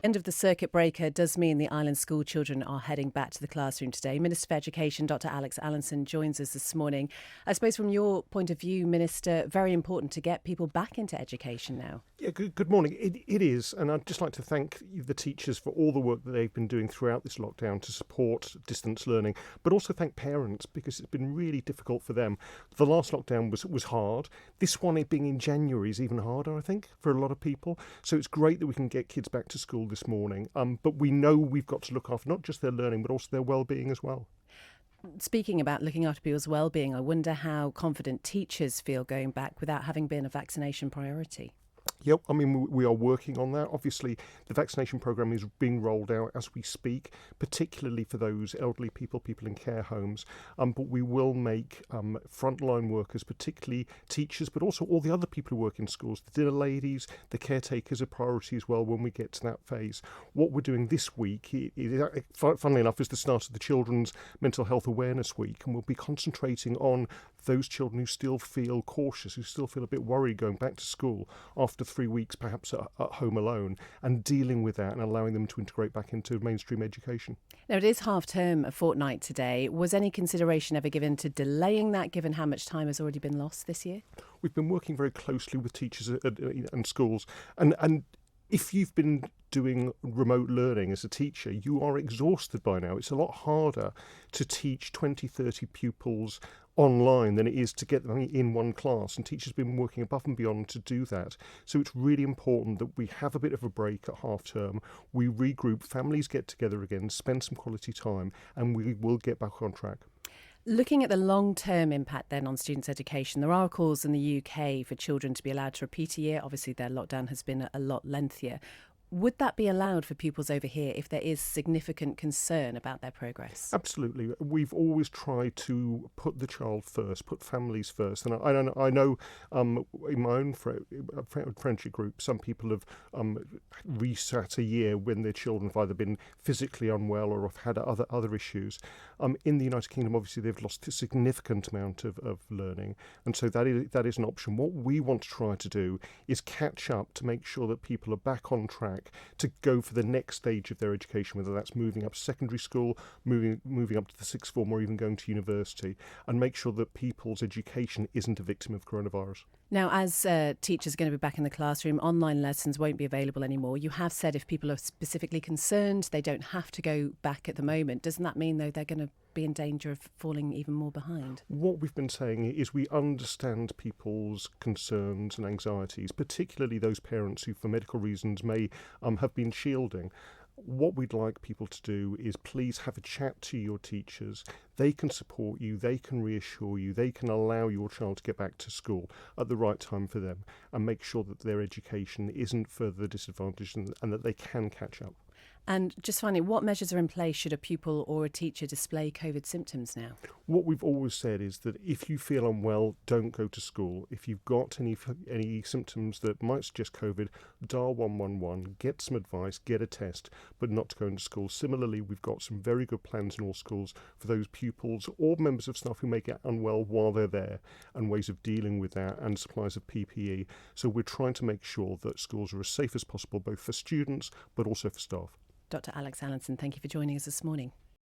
End of the circuit breaker does mean the island school children are heading back to the classroom today. Minister for Education Dr Alex Allinson joins us this morning. I suppose from your point of view, Minister, very important to get people back into education now. Yeah, good morning. It is, and I'd just like to thank the teachers for all the work that they've been doing throughout this lockdown to support distance learning, but also thank parents because it's been really difficult for them. The last lockdown was hard. This one, it being in January, is even harder, I think, for a lot of people. So it's great that we can get kids back to school this morning, but we know we've got to look after not just their learning, but also their well-being as well. Speaking about looking after people's well-being, I wonder how confident teachers feel going back without having been a vaccination priority. Yep, I mean, we are working on that. Obviously, the vaccination programme is being rolled out as we speak, particularly for those elderly people in care homes. But we will make frontline workers, particularly teachers, but also all the other people who work in schools, the dinner ladies, the caretakers, a priority as well when we get to that phase. What we're doing this week, funnily enough, is the start of the Children's Mental Health Awareness Week, and we'll be concentrating on those children who still feel cautious, who still feel a bit worried going back to school after 3 weeks perhaps at home alone, and dealing with that and allowing them to integrate back into mainstream education. Now, it is half term, a fortnight today. Was any consideration ever given to delaying that, given how much time has already been lost this year? We've been working very closely with teachers and schools, and if you've been doing remote learning as a teacher, you are exhausted by now. It's a lot harder to teach 20, 30 pupils online than it is to get them in one class, and teachers have been working above and beyond to do that. So it's really important that we have a bit of a break at half term, we regroup, families get together again, spend some quality time, and we will get back on track. Looking at the long-term impact then on students' education, there are calls in the UK for children to be allowed to repeat a year. Obviously, their lockdown has been a lot lengthier. Would that be allowed for pupils over here if there is significant concern about their progress? Absolutely. We've always tried to put the child first, put families first. And I know in my own friendship group, some people have reset a year when their children have either been physically unwell or have had other issues. In the United Kingdom, obviously, they've lost a significant amount of learning. And so that is an option. What we want to try to do is catch up to make sure that people are back on track to go for the next stage of their education, whether that's moving up to secondary school, moving up to the sixth form, or even going to university, and make sure that people's education isn't a victim of coronavirus. Now, as teachers are going to be back in the classroom, online lessons won't be available anymore. You have said if people are specifically concerned, they don't have to go back at the moment. Doesn't that mean, though, they're going to be in danger of falling even more behind? What we've been saying is we understand people's concerns and anxieties, particularly those parents who, for medical reasons, may have been shielding. What we'd like people to do is please have a chat to your teachers. They can support you, they can reassure you, they can allow your child to get back to school at the right time for them, and make sure that their education isn't further disadvantaged and that they can catch up. And just finally, what measures are in place should a pupil or a teacher display COVID symptoms now? What we've always said is that if you feel unwell, don't go to school. If you've got any symptoms that might suggest COVID, dial 111, get some advice, get a test, but not to go into school. Similarly, we've got some very good plans in all schools for those pupils or members of staff who may get unwell while they're there, and ways of dealing with that, and supplies of PPE. So we're trying to make sure that schools are as safe as possible, both for students but also for staff. Dr Alex Allinson, thank you for joining us this morning.